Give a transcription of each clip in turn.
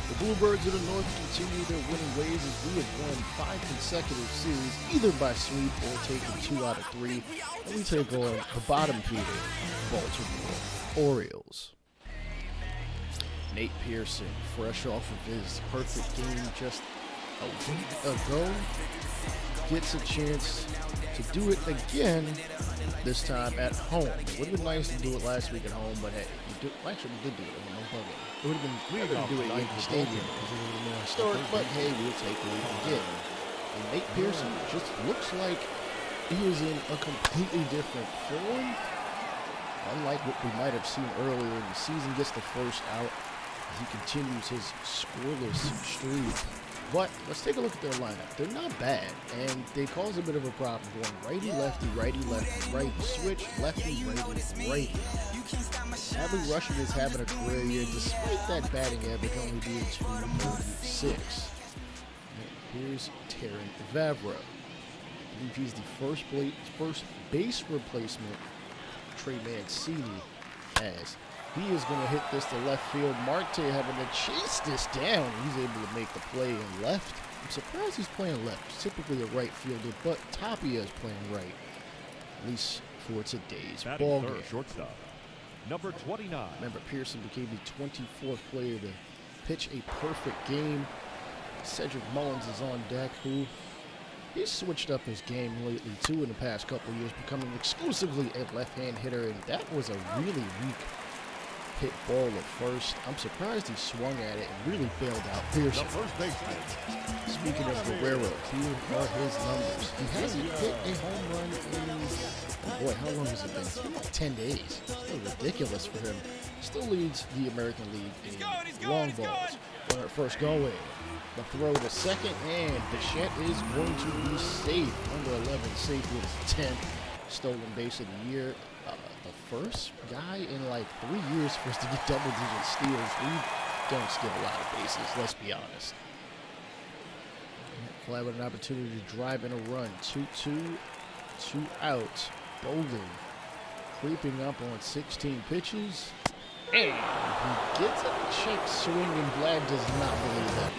The Bluebirds of the North continue their winning ways as we have won 5 consecutive series, either by sweep or taking 2 out of 3. And we take on the bottom feeder, Baltimore Orioles. Nate Pearson, fresh off of his perfect game just a week ago, gets a chance to do it again, this time at home. It would have been nice to do it last week at home, but hey, we did do it at home. It would have been weird to do it at Yankee Stadium because it would have been more historic, but hey, we'll take what we can get. And Nate Pearson just looks like he is in a completely different form, unlike what we might have seen earlier in the season. Gets the first out as he continues his scoreless streak. But let's take a look at their lineup. They're not bad, and they cause a bit of a problem going righty, lefty, righty, switch, lefty, righty. Adley Rushing is having a career year despite that batting average only being 236. Here's Terran Vavra. I believe he's the first base replacement Trey Mancini, as he is going to hit this to left field. Marte having to chase this down. He's able to make the play in left. I'm surprised he's playing left. He's typically a right fielder, but Tapia is playing right, at least for today's ball game. Shortstop, number 29. Remember, Pearson became the 24th player to pitch a perfect game. Cedric Mullins is on deck, who he's switched up his game lately too in the past couple of years, becoming exclusively a left-hand hitter, and that was a really weak hit ball at first. I'm surprised he swung at it and really bailed out Pearson. Speaking of Guerrero, here are his numbers. He hasn't hit a home run in, boy, how long has it been? It's been like 10 days. It's ridiculous for him. Still leads the American League in long balls. Runner at first going. The throw to second, and Bichette is going to be safe. Under 11 safe with his 10th stolen base of the year. The first guy in like 3 years for us to get double-digit steals. We don't steal a lot of bases, let's be honest. Vlad with an opportunity to drive in a run. 2-2, 2 out. Bolden creeping up on 16 pitches. And he gets a check swing, and Vlad does not believe that.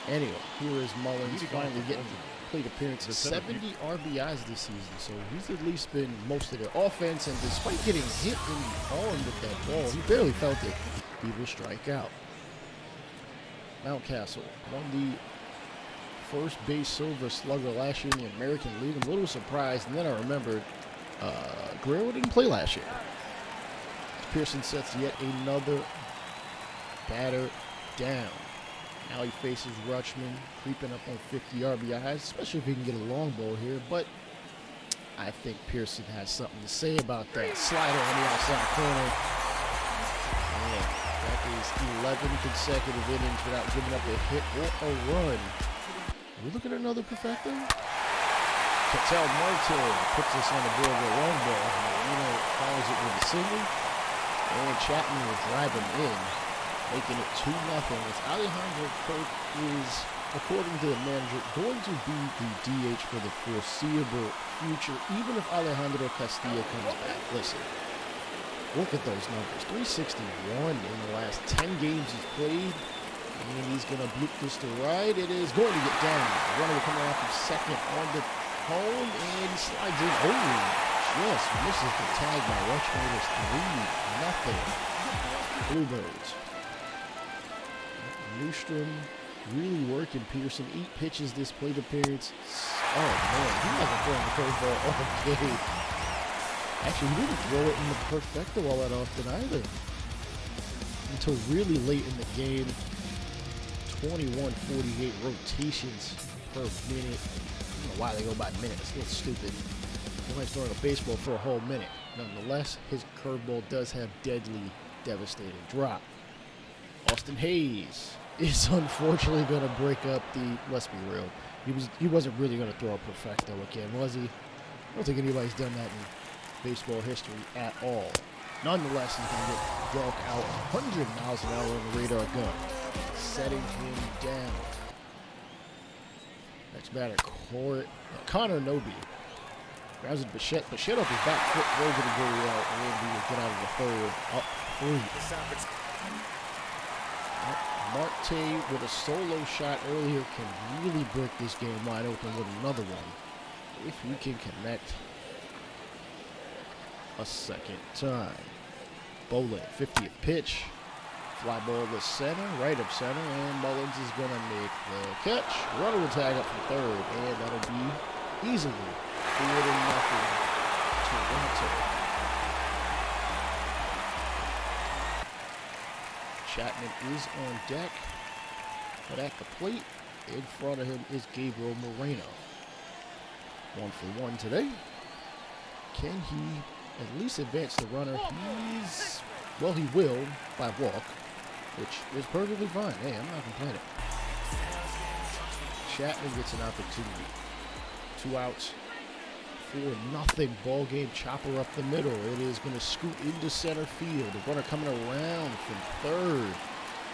Anyway, here is Mullins finally getting plate appearances. 70 RBIs this season, so he's at least been most of their offense, and despite getting hit in the arm with that ball, he barely felt it. He will strike out. Mountcastle won the first base silver slugger last year in the American League. I'm a little surprised, and then I remembered Guerrero didn't play last year. Pearson sets yet another batter down. Now he faces Rutschman, creeping up on 50 RBIs, especially if he can get a long ball here. But I think Pearson has something to say about that. Slider on the outside corner. Man, that is 11 consecutive innings without giving up a hit or a run. Are we looking at another perfecto? Ketel Marte puts us on the board with a long ball. Follows it with a single. And Chapman will drive him in, making it 2-0. As Alejandro Kirk is, according to the manager, going to be the DH for the foreseeable future, even if Alejandro Castilla comes back. Listen, look at those numbers. 361 in the last 10 games he's played. And he's going to bloop this to right. It is going to get down. The runner will come out from second on the home, and he slides in. Just misses the tag by Rutschman. It is 3-0. Bluebirds. Newstrom really working Pearson. 8 pitches this plate appearance. Oh man, he hasn't thrown the curveball all game. Actually, he didn't throw it in the perfecto all that often either. Until really late in the game. 21:48 rotations per minute. I don't know why they go by minutes. It's a little stupid. Nobody's throwing a baseball for a whole minute. Nonetheless, his curveball does have deadly, devastating drop. Austin Hayes is unfortunately going to break up the, let's be real, he wasn't really going to throw a perfecto again, was he? I don't think anybody's done that in baseball history at all. Nonetheless, he's going to get Delk out 100 miles an hour on the radar gun, setting him down. Next batter, Connor Noby. Grabs it, Bichette off his back foot, throws it to go out, and we will get out of the third, up 3. Marte with a solo shot earlier can really break this game wide open with another one if we can connect a second time. Bolin, 50th pitch. Fly ball to center, right of center, and Mullins is going to make the catch. Runner will tag up from third, and that'll be easily 4-0 Toronto. Chapman is on deck, but at the plate, in front of him is Gabriel Moreno. 1-for-1 today. Can he at least advance the runner? Well, he will by walk, which is perfectly fine. Hey, I'm not complaining. Chapman gets an opportunity. 2 outs. 4-0 ball game. Chopper up the middle. It is going to scoot into center field. The runner coming around from third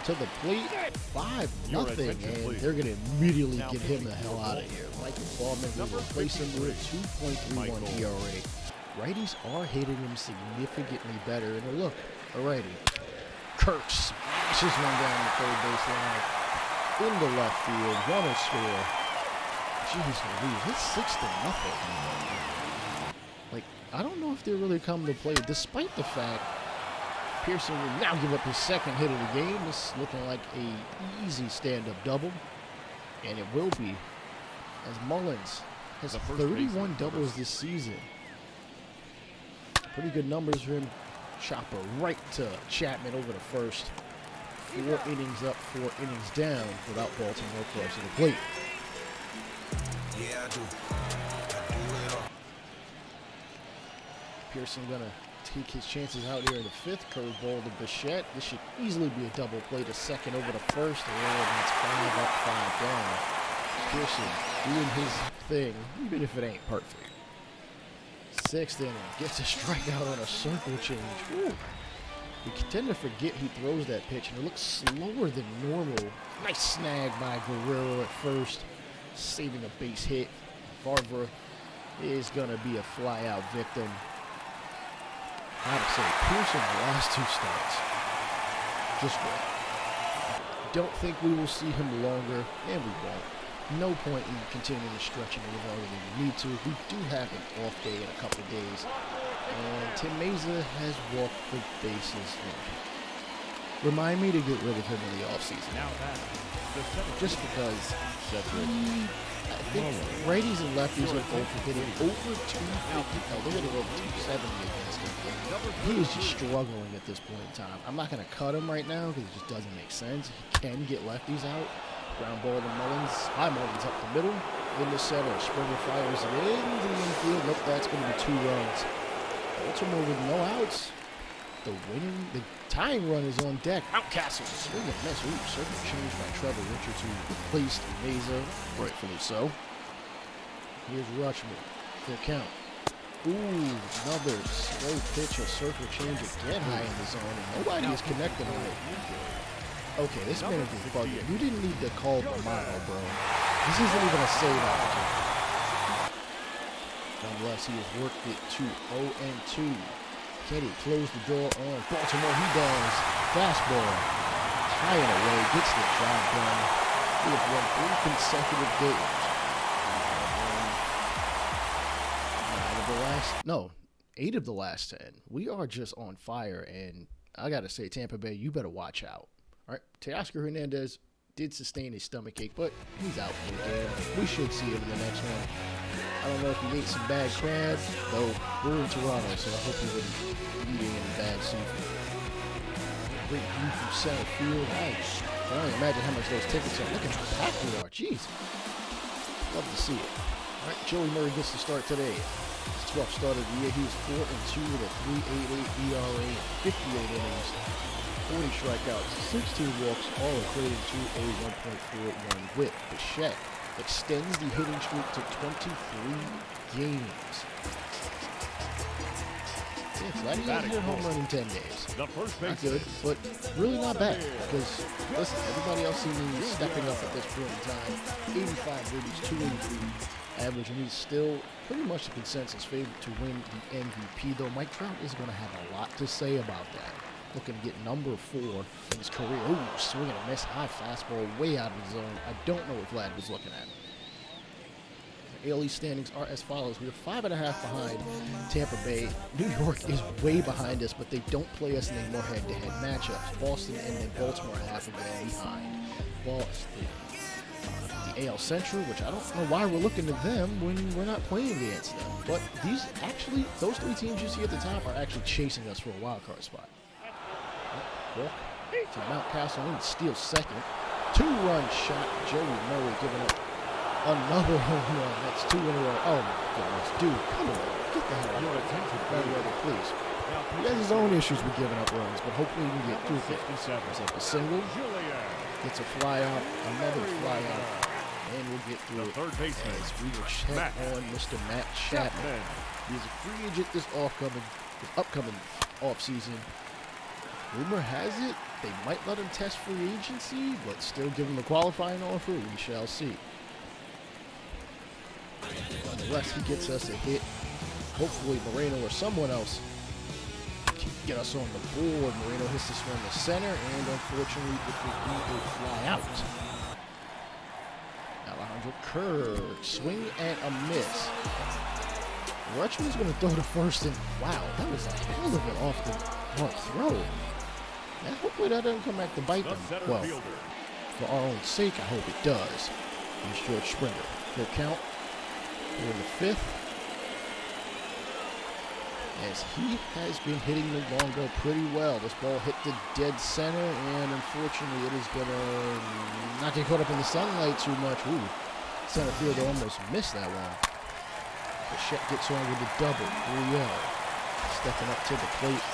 to the plate. 5-0, and they're going to immediately get him the hell out of here. Michael Ballman will replace him with a 2.31 ERA. Righties are hitting him significantly better. And look, a righty. Kirk smashes one down the third baseline into left field. Runner score. Jeez Louise, it's 6-0. Like, I don't know if they're really coming to play, despite the fact Pearson will now give up his second hit of the game. This is looking like a easy stand-up double, and it will be, as Mullins has 31 doubles this season. Pretty good numbers for him. Chopper right to Chapman over to first. 4 innings up, 4 innings down without Baltimore crossing the plate. Yeah, I do it all. Pearson gonna take his chances out here in the 5th. Curveball to Bichette. This should easily be a double play to second over to first. And it's 5 up, 5 down. Pearson doing his thing, even if it ain't perfect. 6th inning, gets a strikeout on a circle change. Woo. We tend to forget he throws that pitch, and it looks slower than normal. Nice snag by Guerrero at first, saving a base hit. Farver is going to be a fly-out victim. I have to say, Pearson, the last 2 starts, just great. Don't think we will see him longer, and we won't. No point in continuing to stretch him any longer than we need to. We do have an off day in a couple of days. And Tim Meza has walked the bases loaded. Remind me to get rid of him in the offseason. Just because I think righties and lefties are both hitting over 250. No, they're hitting over 270 against him. He is just struggling at this point in time. I'm not going to cut him right now because it just doesn't make sense. He can get lefties out. Ground ball to Mullins. High Mullins up the middle. In the center. Springer fires it into the infield. Nope, that's going to be 2 runs. Baltimore with no outs. The tying run is on deck. Outcastle. Swing and miss. Ooh, circle change by Trevor Richards, who replaced Meza, rightfully so. Here's Rutschman. Full count. Ooh, another slow pitch. A circle change again high in the zone. And nobody is connecting on it. Okay, this man is bugging. You didn't need to call Romano, bro. This isn't even a save opportunity. Nonetheless, he has worked it to 0-2. Can he close the door on Baltimore? He does. Fastball. High and away. Gets the job done. We have won 3 consecutive games. 8 of the last 10. We are just on fire, and I got to say, Tampa Bay, you better watch out. All right, Teoscar Hernandez did sustain a stomachache, but he's out for the game. We should see him in the next one. I don't know if he ate some bad crab, though we're in Toronto, so I hope he wouldn't be eating any bad seafood. Great view from center field. I can only imagine how much those tickets are. Look at how packed we are. Jeez. Love to see it. All right, Joey Murray gets the start today. His 12th start of the year. He was 4-2 with a 3.88 ERA and 58 innings. 40 strikeouts, 16 walks, all equating to a 1.41 whip. Bichette extends the hitting streak to 23 games. Yeah, Vladdy hasn't hit a home run in 10 days. Not good, but really not bad. Because, listen, everybody else seems to be stepping up at this point in time. 85 ribbies, 283 average, and he's still pretty much the consensus favorite to win the MVP, though Mike Trout is going to have a lot to say about that. looking to get number 4 in his career. Ooh, swing and a miss. High fastball way out of the zone. I don't know what Vlad was looking at. The AL East standings are as follows. We are 5.5 behind Tampa Bay. New York is way behind us, but they don't play us in any more head-to-head matchups. Boston and then Baltimore are half a game behind. Boston. The AL Central, which I don't know why we're looking to them when we're not playing against them. But those 3 teams you see at the top are actually chasing us for a wild card spot. Walk to Mountcastle and steals second. 2-run shot. Joey Murray giving up another home run. That's 2 in a row. Oh my goodness, dude, come on, get the hell out of here, please. He has his own issues with giving up runs, but hopefully he can get through 57. Up a single, gets a fly out, another fly out. And we'll get through it as we will check on Mr. Matt Chapman. He's a free agent this upcoming offseason. Rumor has it they might let him test free agency, but still give him a qualifying offer. We shall see. Unless he gets us a hit, hopefully Moreno or someone else can get us on the board. Moreno hits this one to center, and unfortunately it will be a fly out. Alejandro Kirk, swing and a miss. Rutschman's going to throw to first, and wow, that was a hell of an off-the-mark throw. And hopefully that doesn't come back to bite them. Well, for our own sake, I hope it does. Here's George Springer. Full count. We're in the 5th. As he has been hitting the long ball pretty well. This ball hit the dead center, and unfortunately it is going to not get caught up in the sunlight too much. Ooh, center fielder almost missed that one. Bichette gets on with the double. Gurriel stepping up to the plate.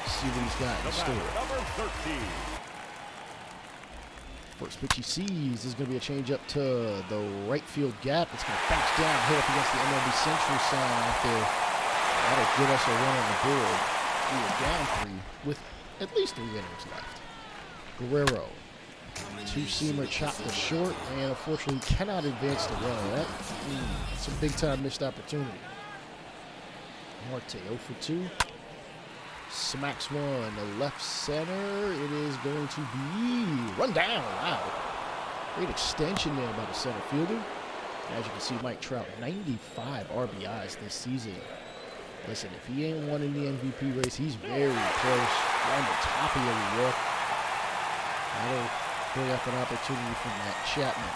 See what he's got in store. Number 13. First pitch he sees is going to be a changeup to the right field gap. It's going to bounce down, hit up against the MLB Central sign out there. That'll get us a run on the board. We are down 3 with at least 3 innings left. Guerrero, 2-seamer chopped to short, and unfortunately cannot advance the runner. That's a big-time missed opportunity. Marte 0 for 2. Smacks one to left center. It is going to be run down. Wow. Great extension there by the center fielder. As you can see, Mike Trout, 95 RBIs this season. Listen, if he ain't won in the MVP race, he's very close. On the top of every walk. That'll bring up an opportunity for Matt Chapman.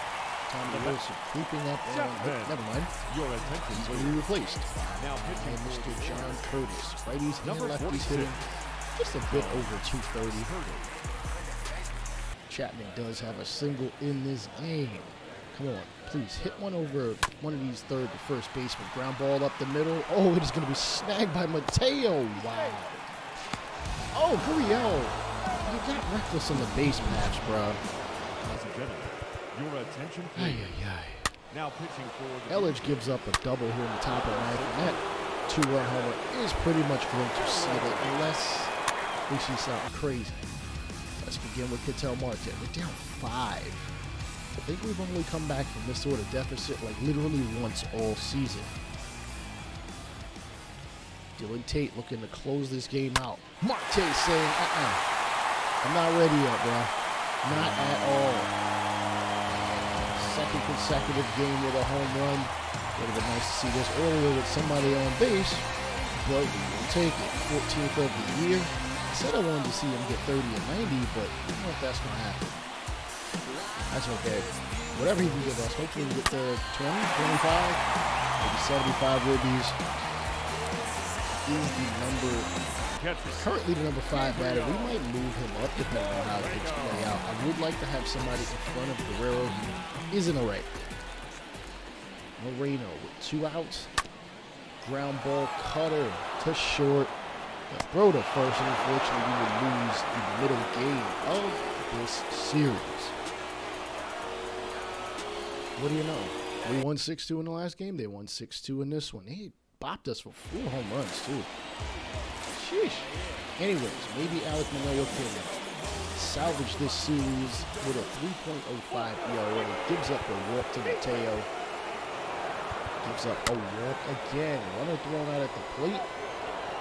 Tommy Wilson creeping up on. Oh, never mind. Your attention, He's already replaced. Now pitching And Mr. John Curtis. Righties and Number lefties 46. hitting just a bit over 230. Chapman does have a single in this game. Come on, please hit one over one of these third to first baseman. Ground ball up the middle. Oh, it is going to be snagged by Mateo. Wow. Oh, Gurriel. You got reckless on the base pass, bro. Ladies and gentlemen, your attention, Ay, please. ay, ay. Now pitching for the Elledge gives up a double here in the top of the ninth, and that 2-run homer is pretty much going to seal it unless we see something crazy. Let's begin with Ketel Marte. We're down 5. I think we've only come back from this sort of deficit like literally once all season. Dylan Tate looking to close this game out. Marte saying, I'm not ready yet, bro. Not at all. Second consecutive game with a home run. Would have been nice to see this earlier with somebody on base, but we will take it. 14th of the year. I said I wanted to see him get 30 and 90, but I don't know if that's going to happen. That's okay. Whatever he can give us, hopefully we get the 20, 25, maybe 75 ribbies. Is currently the number 5 batter. We might move him up depending on how things play out. I would like to have somebody in front of Guerrero who isn't a right. Moreno with 2 outs. Ground ball cutter to short. The throw to first, and unfortunately we will lose the middle game of this series. What do you know? We won 6-2 in the last game. They won 6-2 in this one. They bopped us for 4 home runs, too. Sheesh. Anyways, maybe Alek Manoah can salvage this series with a 3.05 ERA. Gives up a walk to Mateo. Gives up a walk again. Runner thrown out at the plate.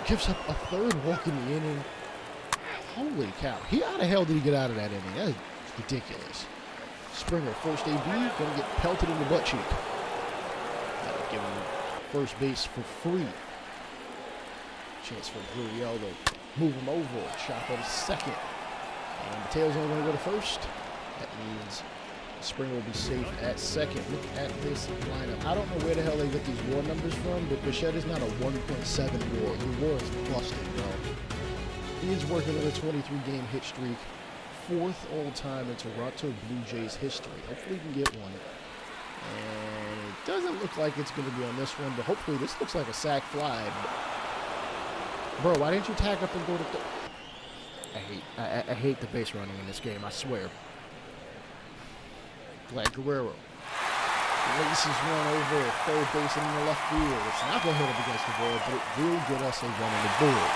Gives up a 3rd walk in the inning. Holy cow. How the hell did he get out of that inning? That is ridiculous. Springer, first AB, gonna get pelted in the butt cheek. That'll give him first base for free. Chance for Guerrero to move him over. Chop on second. And Mateo's only gonna go to first. That means Springer will be safe at second. Look at this lineup. I don't know where the hell they get these WAR numbers from, but Bichette is not a 1.7 WAR. The WAR is busted, bro. He is working on a 23-game hit streak, 4th all-time in Toronto Blue Jays history. Hopefully he can get one. And it doesn't look like it's going to be on this one, but hopefully this looks like a sac fly. Bro, why didn't you tag up and go to I hate the base running in this game, I swear. Vlad Guerrero laces one over third base in the left field. It's not going to hit up against the board, but it will get us a run on the board.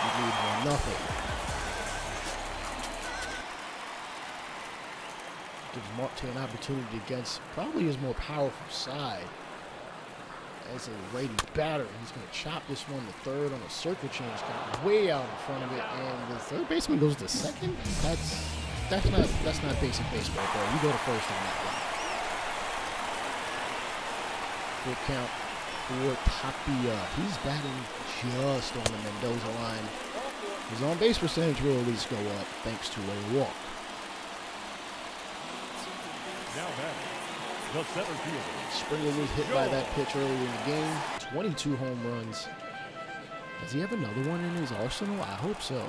We lead 1-0. Gives Marte an opportunity against probably his more powerful side. As a righty batter, he's going to chop this one to third on a circle change, kind of way out in front of it, and the third baseman goes to second. That's not basic baseball, bro. You go to first on that one. Full count for Tapia. He's batting just on the Mendoza line. His on base percentage will at least go up thanks to a walk. Now batting, the center fielder. Springer was hit by that pitch earlier in the game. 22 home runs. Does he have another one in his arsenal? I hope so.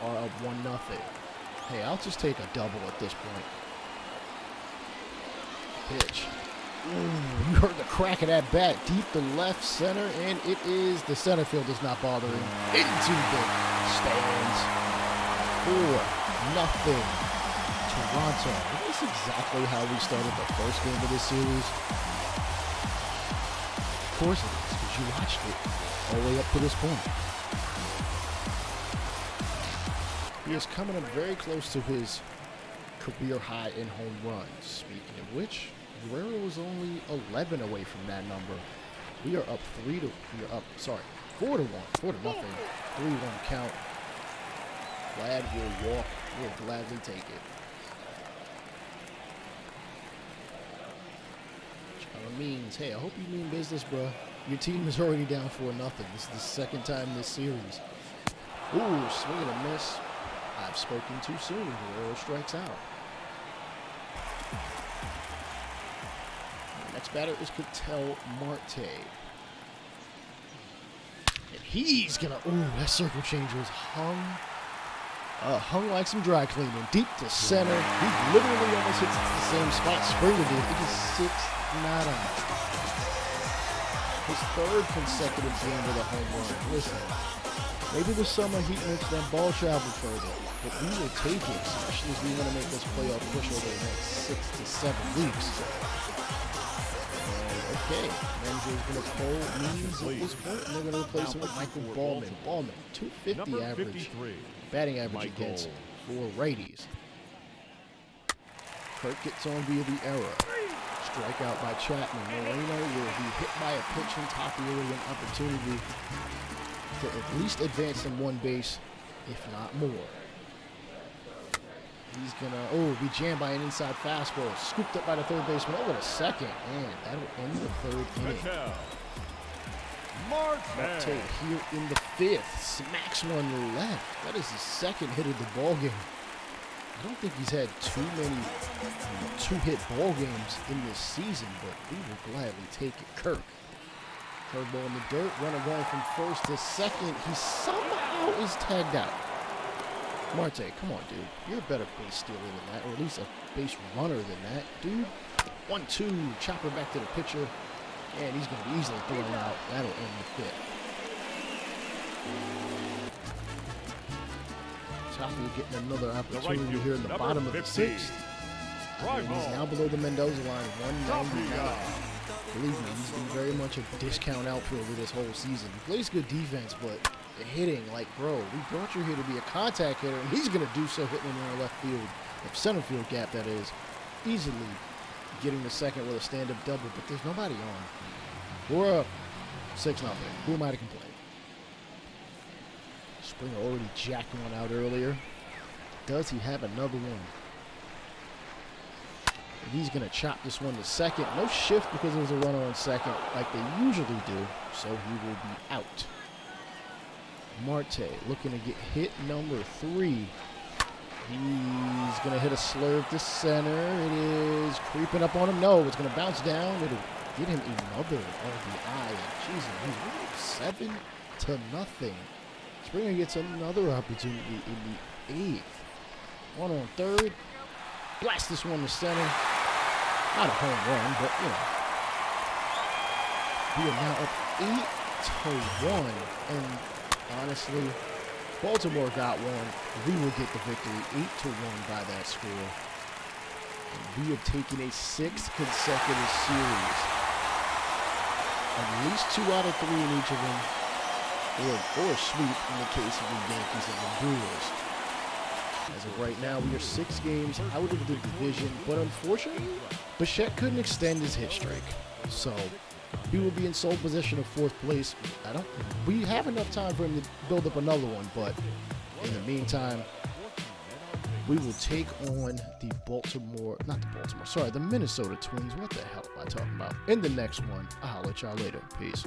Are up 1-0. Hey, I'll just take a double at this point. Pitch. Ooh, you heard the crack of that bat deep to left center, and it is the center field is not bothering. Into the stands. 4-0. Toronto. This is exactly how we started the first game of this series. Of course it is, because you watched it all the way up to this point. He is coming up very close to his career high in home runs. Speaking of which, Guerrero is only 11 away from that number. We are up 4-1. 4-0. 3-1 count. Vlad will walk. We'll gladly take it. Means, hey, I hope you mean business, bro. Your team is already down 4-0. This is the second time this series. Ooh, swing and a miss. I've spoken too soon. Guerrero strikes out. The next batter is Ketel Marte. And he's gonna, ooh, that circle changer is hung like some dry cleaning. Deep to center. He literally almost hits the same spot Springer did. It just sits not on. His third consecutive game with a home run. Listen, maybe the summer heat makes that ball travel further, but we will take it, especially as we want to make this playoff push over the next 6 to 7 weeks. And okay, Renzo's going to pull Means at this point, and they're going to replace him with Michael Ballman. Ballman, 250 average, batting average against 4 righties. Kirk gets on via the error. Strikeout by Chapman. Moreno will be hit by a pitch and Tapia with an opportunity to at least advance them one base, if not more. He's gonna, be jammed by an inside fastball. Scooped up by the third baseman over to second. And that'll end the third inning. Marte here in the 5th. Smacks one left. That is his second hit of the ball game. I don't think he's had too many two-hit ball games in this season, but we will gladly take it. Kirk. Curveball in the dirt. Runner going from first to second. He somehow is tagged out. Marte, come on, dude. You're a better base stealer than that, or at least a base runner than that, dude. 1-2. Chopper back to the pitcher. And he's going to be easily thrown out. That'll end the 5th. Tapia getting another opportunity here in the bottom of the 6th. He's now below the Mendoza line, 199. Believe me, he's been very much a discount outfielder this whole season. He plays good defense, but the hitting, like, bro, we brought you here to be a contact hitter, and he's going to do so hitting in the left field, the center field gap, that is, easily getting the second with a stand-up double, but there's nobody on. We're up 6-0. Who am I to complain? Springer already jacked one out earlier. Does he have another one? And he's going to chop this one to second. No shift because there was a runner on second like they usually do, so he will be out. Marte looking to get hit number 3. He's going to hit a slurve to center. It is creeping up on him. No, it's going to bounce down. It'll get him another RBI. Jesus, he's 7-0. Springer gets another opportunity in the 8th. One on third. Blast this one to center. Not a home run, but, we are now up 8-1. And honestly, Baltimore got one. We will get the victory 8-1 by that score. And we have taken a 6th consecutive series. At least 2 out of 3 in each of them. Or a sweep in the case of the Yankees and the Brewers. As of right now, we are 6 games out of the division, but unfortunately, Bichette couldn't extend his hit streak. So he will be in sole possession of 4th place. We have enough time for him to build up another one, but in the meantime, we will take on the Minnesota Twins. What the hell am I talking about? In the next one, I'll holler at y'all later. Peace.